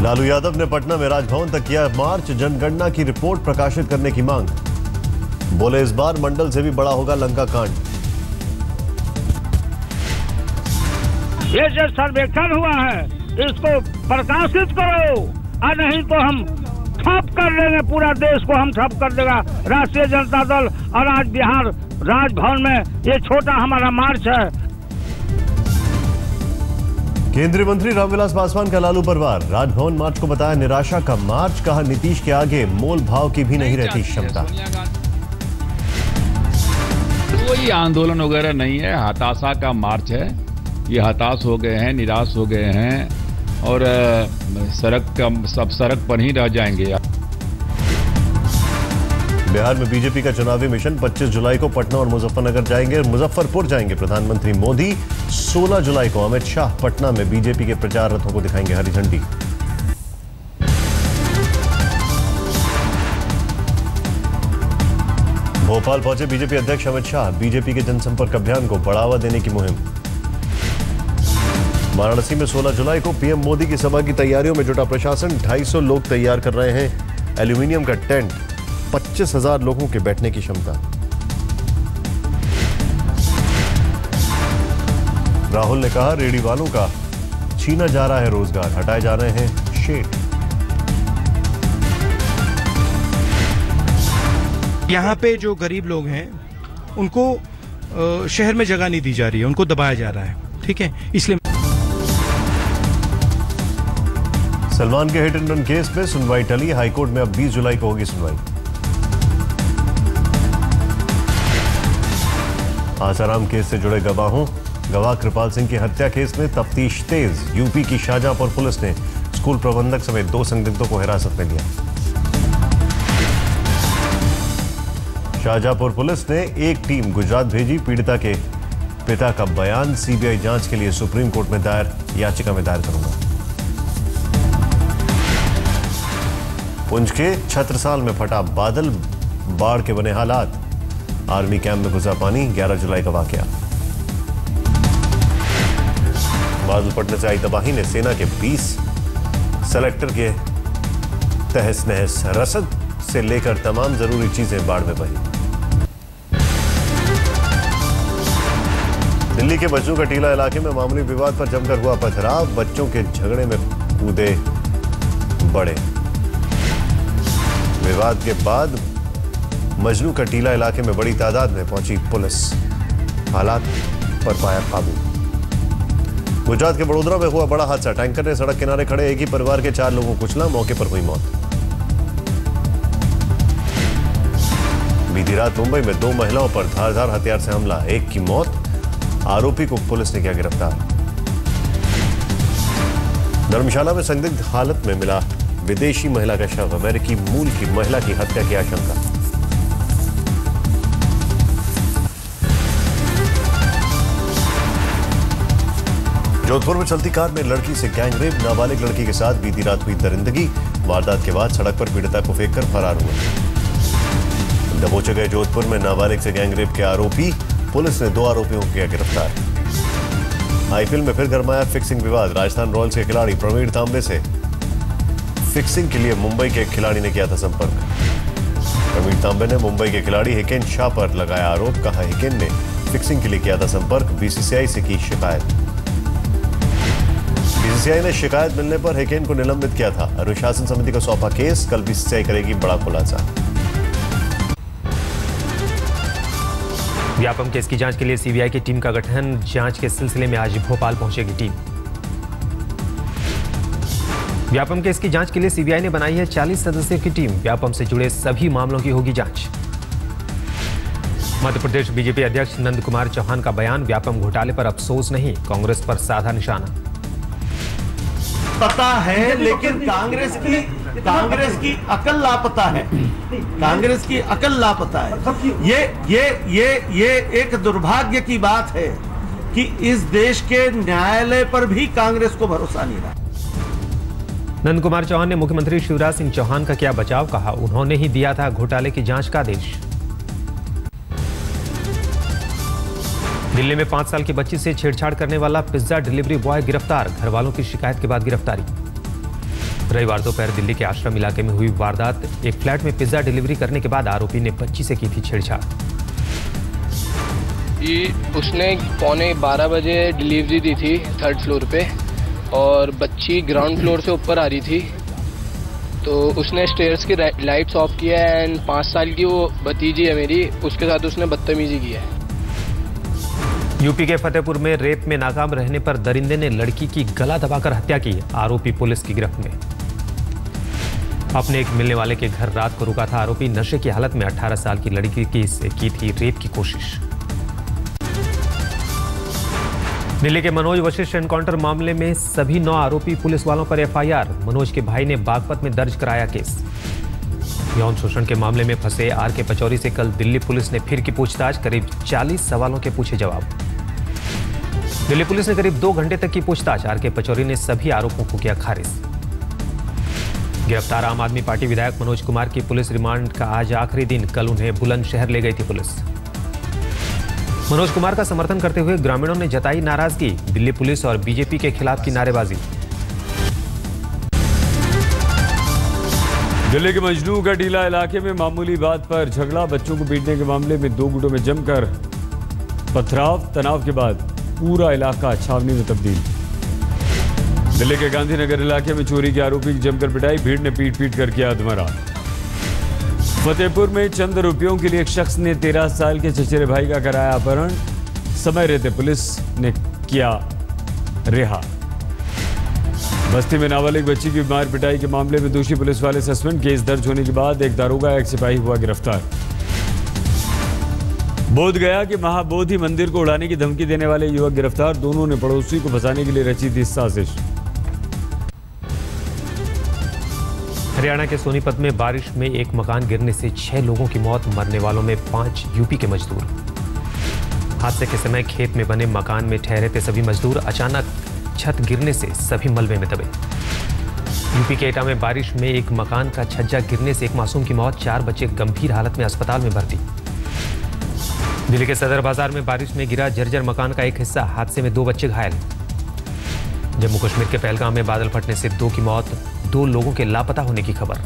लालू यादव ने पटना में राजभवन तक किया मार्च, जनगणना की रिपोर्ट प्रकाशित करने की मांग। बोले इस बार मंडल से भी बड़ा होगा लंका कांड। ये जो सर्वेक्षण हुआ है इसको प्रकाशित करो, और नहीं तो हम ठप कर देंगे, पूरा देश को हम ठप कर देगा राष्ट्रीय जनता दल। और आज बिहार राजभवन में ये छोटा हमारा मार्च है। केंद्रीय मंत्री रामविलास पासवान का लालू पर वार, राजभवन मार्च को बताया निराशा का मार्च, कहा नीतीश के आगे मोल भाव की भी नहीं रहती क्षमता। कोई आंदोलन वगैरह नहीं है, हताशा का मार्च है। ये हताश हो गए हैं, निराश हो गए हैं और सब सड़क पर ही रह जाएंगे। बिहार में बीजेपी का चुनावी मिशन 25 जुलाई को पटना और मुजफ्फरनगर जाएंगे, मुजफ्फरपुर जाएंगे प्रधानमंत्री मोदी। 16 जुलाई को अमित शाह पटना में बीजेपी के प्रचार रथों को दिखाएंगे हरी झंडी। भोपाल पहुंचे बीजेपी अध्यक्ष अमित शाह, बीजेपी के जनसंपर्क अभियान को बढ़ावा देने की मुहिम। वाराणसी में 16 जुलाई को पीएम मोदी की सभा की तैयारियों में जुटा प्रशासन, 250 लोग तैयार कर रहे हैं एल्यूमिनियम का टेंट, 25,000 लोगों के बैठने की क्षमता। राहुल ने कहा रेहड़ी वालों का छीना जा रहा है रोजगार, हटाए जा रहे हैं शेड। यहाँ पे जो गरीब लोग हैं उनको शहर में जगह नहीं दी जा रही है, उनको दबाया जा रहा है, ठीक है, इसलिए। सलमान के हिट एंड रन केस में सुनवाई टली, हाईकोर्ट में अब 20 जुलाई को होगी सुनवाई। आसाराम केस से जुड़े गवाह कृपाल सिंह की हत्या केस में तफ्तीश तेज, यूपी की शाहजहांपुर पुलिस ने स्कूल प्रबंधक समेत 2 संदिग्धों को हिरासत में लिया। शाहजहांपुर पुलिस ने एक टीम गुजरात भेजी, पीड़िता के पिता का बयान सीबीआई जांच के लिए सुप्रीम कोर्ट में दायर याचिका में दायर करूंगा। पुंछ के छत्रसाल में फटा बादल, बाढ़ के बने हालात, आर्मी कैंप में घुसा पानी, 11 जुलाई का वाकया। बादल फटने से आई तबाही ने सेना के 20 सेलेक्टर के तहस नहस, रसद से लेकर तमाम जरूरी चीजें बाढ़ में बही। दिल्ली के बच्चों का टीला इलाके में मामूली विवाद पर जमकर हुआ पथराव, बच्चों के झगड़े में कूदे बड़े। विवाद के बाद मजनू का टीला इलाके में बड़ी तादाद में पहुंची पुलिस, हालात पर पाया काबू। गुजरात के बड़ोदरा में हुआ बड़ा हादसा, टैंकर ने सड़क किनारे खड़े एक ही परिवार के 4 लोगों को कुचला, मौके पर हुई मौत। बीती रात मुंबई में 2 महिलाओं पर धारदार हथियार से हमला, एक की मौत, आरोपी को पुलिस ने किया गिरफ्तार। धर्मशाला में संदिग्ध हालत में मिला विदेशी महिला का शव, अमेरिकी मूल की महिला की हत्या की आशंका। जोधपुर में चलती कार में लड़की से गैंगरेप, नाबालिग लड़की के साथ बीती रात हुई दरिंदगी, वारदात के बाद सड़क पर पीड़िता को फेंककर फरार हुए। दबोचे गए जोधपुर में नाबालिग से गैंगरेप के आरोपी, पुलिस ने 2 आरोपियों को किया गिरफ्तार। आईपीएल में फिर गरमाया फिक्सिंग विवाद, राजस्थान रॉयल्स के खिलाड़ी प्रवीण तांबे से फिक्सिंग के लिए मुंबई के खिलाड़ी ने किया था संपर्क। प्रवीण तांबे ने मुंबई के खिलाड़ी हिकेन शाह पर लगाया आरोप, कहा हिकेन ने फिक्सिंग के लिए किया था संपर्क, बीसीसीआई से की शिकायत। बीसीसीआई ने शिकायत मिलने पर हिकेन को निलंबित किया था, अनुशासन समिति को सौंपा केस, कल बीसीसीआई करेगी बड़ा खुलासा। व्यापम केस की जांच के लिए सीबीआई की टीम का गठन, जांच के सिलसिले में आज भोपाल पहुंचेगी टीम। व्यापम केस की जांच के लिए सीबीआई ने बनाई है 40 सदस्यों की टीम, व्यापम से जुड़े सभी मामलों की होगी जांच। मध्य प्रदेश बीजेपी अध्यक्ष नंद कुमार चौहान का बयान, व्यापम घोटाले पर अफसोस नहीं, कांग्रेस पर साधा निशाना। पता है लेकिन कांग्रेस की अकल लापता है, कांग्रेस की अकल लापता है। ये एक दुर्भाग्य की बात है कि इस देश के न्यायालय पर भी कांग्रेस को भरोसा नहीं रहा। नंद कुमार चौहान ने मुख्यमंत्री शिवराज सिंह चौहान का किया बचाव, कहा उन्होंने ही दिया था घोटाले की जांच का आदेश। दिल्ली में 5 साल की बच्ची से छेड़छाड़ करने वाला पिज्जा डिलीवरी बॉय गिरफ्तार, घर वालों की शिकायत के बाद गिरफ्तारी। रविवार दोपहर दिल्ली के आश्रम इलाके में हुई वारदात। एक फ्लैट में पिज्जा डिलीवरी करने के बाद आरोपी ने बच्ची से की थी छेड़छाड़। उसने 11:15 बजे डिलीवरी दी थी 3rd फ्लोर पे और बच्ची ग्राउंड फ्लोर से ऊपर आ रही थी, तो उसने स्टेयर्स की लाइट्स ऑफ किया एंड 5 साल की वो भतीजी है मेरी, उसके साथ उसने बदतमीजी की है। यूपी के फतेहपुर में रेप में नाकाम रहने पर दरिंदे ने लड़की की गला दबाकर हत्या की। आरोपी पुलिस की गिरफ्त में। अपने एक मिलने वाले के घर रात को रुका था आरोपी। नशे की हालत में 18 साल की लड़की की थी रेप की कोशिश। दिल्ली के मनोज वशिष्ठ एनकाउंटर मामले में सभी 9 आरोपी पुलिस वालों पर एफआईआर। मनोज के भाई ने बागपत में दर्ज कराया केस। यौन शोषण के मामले में फंसे आर.के. पचौरी से कल दिल्ली पुलिस ने फिर की पूछताछ। करीब 40 सवालों के पूछे जवाब। दिल्ली पुलिस ने करीब 2 घंटे तक की पूछताछ। आर.के. पचौरी ने सभी आरोपों को किया खारिज। गिरफ्तार आम आदमी पार्टी विधायक मनोज कुमार की पुलिस रिमांड का आज आखिरी दिन। कल उन्हें बुलंदशहर ले गई थी पुलिस। मनोज कुमार का समर्थन करते हुए ग्रामीणों ने जताई नाराजगी। दिल्ली पुलिस और बीजेपी के खिलाफ की नारेबाजी। दिल्ली के मजनू का टीला इलाके में मामूली बात पर झगड़ा। बच्चों को पीटने के मामले में 2 गुटों में जमकर पथराव। तनाव के बाद पूरा इलाका छावनी में तब्दील। दिल्ली के गांधीनगर इलाके में चोरी के आरोपी की जमकर पिटाई। भीड़ ने पीट कर किया अधमरा। फतेहपुर में चंद रुपयों के लिए एक शख्स ने 13 साल के चचेरे भाई का कराया अपहरण। समय रहते पुलिस ने किया रिहा। बस्ती में नाबालिग बच्ची की मार पिटाई के मामले में दोषी पुलिस वाले सस्पेंड। केस दर्ज होने के बाद एक दारोगा एक सिपाही हुआ गिरफ्तार। बोधगया के महाबोधि मंदिर को उड़ाने की धमकी देने वाले युवक गिरफ्तार। दोनों ने पड़ोसी को फंसाने के लिए रची थी साजिश। हरियाणा के सोनीपत में बारिश में एक मकान गिरने से 6 लोगों की मौत। मरने वालों में 5 यूपी के मजदूर। हादसे के समय खेत में बने मकान में ठहरे थे सभी मजदूर। अचानक छत गिरने से सभी मलबे में दबे। यूपी के एटा में बारिश में एक मकान का छज्जा गिरने से एक मासूम की मौत। 4 बच्चे गंभीर हालत में अस्पताल में भर्ती। दिल्ली के सदर बाजार में बारिश में गिरा जर्जर मकान का एक हिस्सा। हादसे में 2 बच्चे घायल। जम्मू कश्मीर के पहलगाम में बादल फटने से 2 की मौत। 2 लोगों के लापता होने की खबर।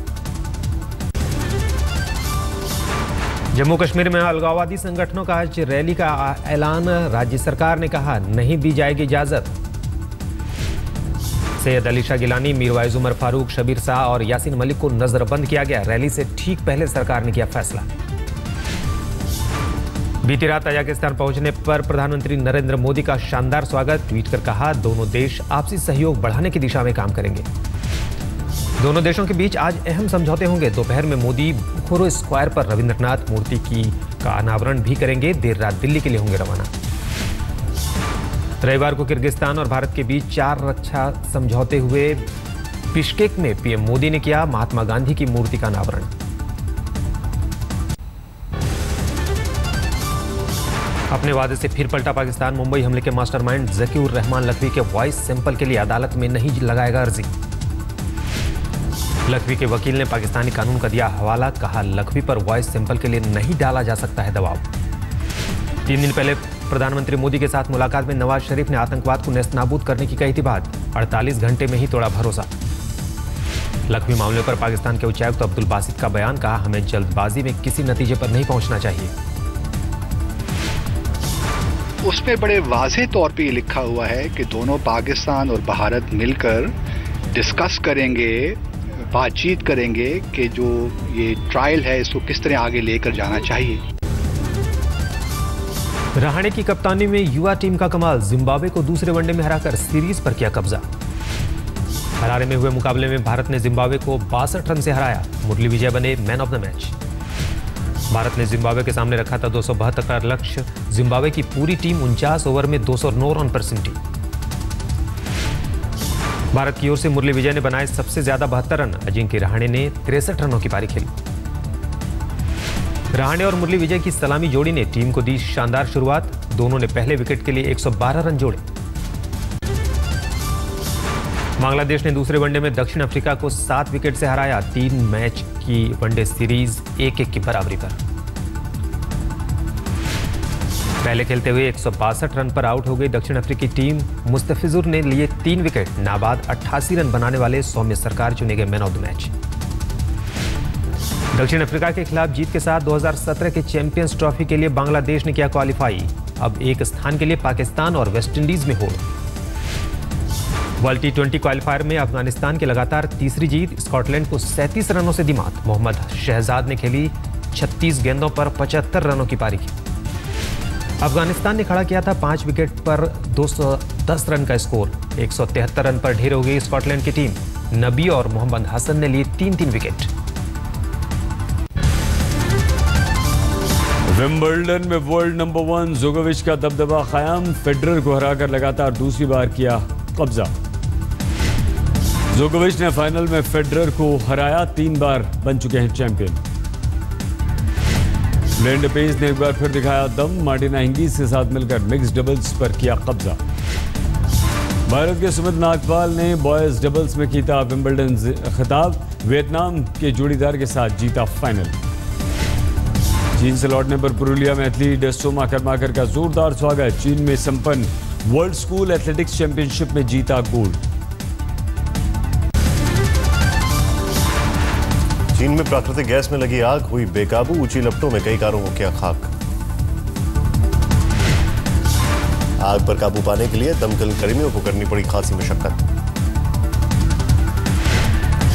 जम्मू कश्मीर में अलगाववादी संगठनों का आज रैली का ऐलान। राज्य सरकार ने कहा नहीं दी जाएगी इजाजत। सैयद अली शाह गिलानी, मीरवाइज उमर फारूक, शबीर शाह और यासीन मलिक को नजरबंद किया गया। रैली से ठीक पहले सरकार ने किया फैसला। बीती रात तजाकिस्तान पहुंचने पर प्रधानमंत्री नरेंद्र मोदी का शानदार स्वागत। ट्वीट कर कहा दोनों देश आपसी सहयोग बढ़ाने की दिशा में काम करेंगे। दोनों देशों के बीच आज अहम समझौते होंगे। दोपहर में मोदी बुखोरो स्क्वायर पर रविंद्रनाथ मूर्ति का अनावरण भी करेंगे। देर रात दिल्ली के लिए होंगे रवाना। रविवार को किर्गिस्तान और भारत के बीच 4 रक्षा समझौते हुए। बिश्केक में पीएम मोदी ने किया महात्मा गांधी की मूर्ति का अनावरण। अपने वादे से फिर पलटा पाकिस्तान। मुंबई हमले के मास्टरमाइंड ज़कीउर रहमान लखवी के वॉइस सैंपल के लिए अदालत में नहीं लगाएगा अर्जी। लखवी के वकील ने पाकिस्तानी कानून का दिया हवाला। कहा लखवी पर वॉइस सैंपल के लिए नहीं डाला जा सकता है दबाव। 3 दिन पहले प्रधानमंत्री मोदी के साथ मुलाकात में नवाज शरीफ ने आतंकवाद को नेस्तनाबूद करने की कही थी बात। 48 घंटे में ही तोड़ा भरोसा। लखवी मामले पर पाकिस्तान के उच्चायुक्त अब्दुल बासित का बयान। कहा हमें जल्दबाजी में किसी नतीजे पर नहीं पहुंचना चाहिए। उसमें बड़े वाज़ेह तौर पे ये लिखा हुआ है कि दोनों पाकिस्तान और भारत मिलकर डिस्कस करेंगे, बातचीत करेंगे कि जो ये ट्रायल है इसको किस तरह आगे लेकर जाना चाहिए। रहाणे की कप्तानी में युवा टीम का कमाल। जिम्बाब्वे को दूसरे वनडे में हराकर सीरीज पर किया कब्जा। हरारे में हुए मुकाबले में भारत ने जिम्बाब्वे को 62 रन से हराया। मुरली विजय बने man of the match. Bharat ने जिम्बाब्वे के सामने रखा था 272 का लक्ष्य। जिम्बाब्वे की पूरी टीम 49 ओवर में 209 रन पर सिमटी। भारत की ओर से मुरली विजय ने बनाए सबसे ज्यादा 72 रन। अजिंक्य रहाणे ने 63 रनों की पारी खेली। रहाणे और मुरली विजय की सलामी जोड़ी ने टीम को दी शानदार शुरुआत। दोनों ने पहले विकेट के लिए 112 रन जोड़े। बांग्लादेश ने दूसरे वनडे में दक्षिण अफ्रीका को 7 विकेट से हराया। 3 मैच की वनडे सीरीज 1-1 की बराबरी पर। पहले खेलते हुए 162 रन पर आउट हो गई दक्षिण अफ्रीकी टीम। मुस्तफिजुर ने लिए 3 विकेट। नाबाद 88 रन बनाने वाले सौम्य सरकार चुने गए मैन ऑफ द मैच। दक्षिण अफ्रीका के खिलाफ जीत के साथ 2017 के चैंपियंस ट्रॉफी के लिए बांग्लादेश ने किया क्वालिफाई। अब एक स्थान के लिए पाकिस्तान और वेस्टइंडीज में होड़। वर्ल्ड T20 क्वालिफायर में अफगानिस्तान की लगातार तीसरी जीत। स्कॉटलैंड को 37 रनों से दी मात। मोहम्मद शहजाद ने खेली 36 गेंदों पर 75 रनों की पारी की। अफगानिस्तान ने खड़ा किया था 5 विकेट पर 210 रन का स्कोर। 173 रन पर ढेर हो गई स्कॉटलैंड की टीम। नबी और मोहम्मद हसन ने लिए 3-3 विकेट। विंबलडन में वर्ल्ड नंबर 1 जोकोविच का दबदबा कायम। फेडरर को हराकर लगातार दूसरी बार किया कब्जा। जोकोविच ने फाइनल में फेडरर को हराया, 3 बार बन चुके हैं चैंपियन। लेंडर पेस ने एक बार फिर दिखाया दम। मार्टिना हिंगीज के साथ मिलकर मिक्स डबल्स पर किया कब्जा। भारत के सुमित नागपाल ने बॉयज डबल्स में जीता विंबलडन खिताब। वियतनाम के जोड़ीदार के साथ जीता फाइनल। चीन से लौटने पर पुरुलिया में एथलीट सोमा कर्माकर का जोरदार स्वागत। चीन में संपन्न वर्ल्ड स्कूल एथलेटिक्स चैंपियनशिप में जीता गोल्ड। चीन में प्राकृतिक गैस में लगी आग हुई बेकाबू। ऊंची लपटों में कई कारों को किया खाक। आग पर काबू पाने के लिए दमकल कर्मियों को करनी पड़ी खासी मशक्कत।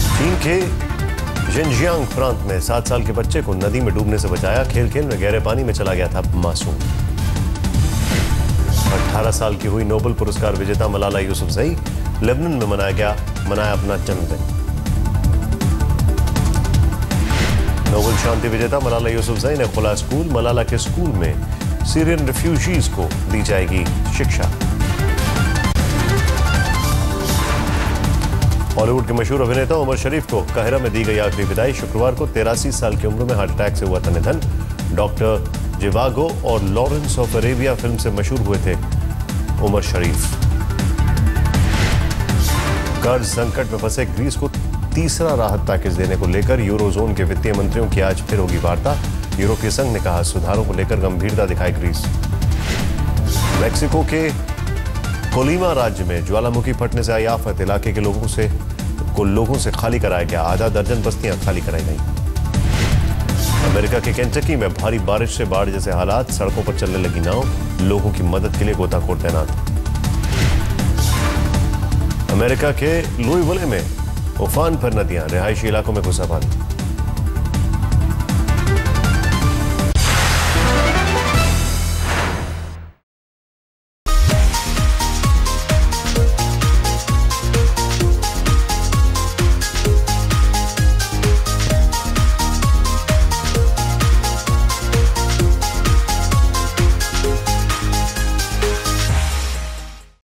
चीन के जिनजियांग प्रांत में 7 साल के बच्चे को नदी में डूबने से बचाया। खेल खेल में गहरे पानी में चला गया था मासूम। 18 साल की हुई नोबेल पुरस्कार विजेता मलाला यूसुफजई। लेबनान में मनाया अपना जन्मदिन। नोबेल शांति विजेता मलाला यूसुफजई ने खोला स्कूल। मलाला के स्कूल में सीरियन रिफ्यूजीज को दी जाएगी शिक्षा। बॉलीवुड के मशहूर अभिनेता उमर शरीफ को काहिरा में दी गई आखिरी विदाई। शुक्रवार को 83 साल की उम्र में हार्ट अटैक से हुआ था निधन। डॉक्टर जिवागो और लॉरेंस ऑफ अरेबिया फिल्म से मशहूर हुए थे उमर शरीफ। कर्ज संकट में फंसे ग्रीस को तीसरा राहत पैकेज देने को लेकर यूरोजोन के वित्तीय मंत्रियों की आज फिर होगी वार्ता। यूरोपीय संघ ने कहा सुधारों को लेकर गंभीरता दिखाए ग्रीस। मेक्सिको के कोलिमा राज्य में ज्वालामुखी फटने से आई आफत। इलाके के लोगों से खाली कराया गया। आधा दर्जन बस्तियां खाली कराई गई। अमेरिका के केंटकी में भारी बारिश से बाढ़ जैसे हालात। सड़कों पर चलने लगी नाव। लोगों की मदद के लिए गोताखोर तैनात। अमेरिका के लुईविले में उफान पर नदियां। रिहायशी इलाकों में घुसा पानी।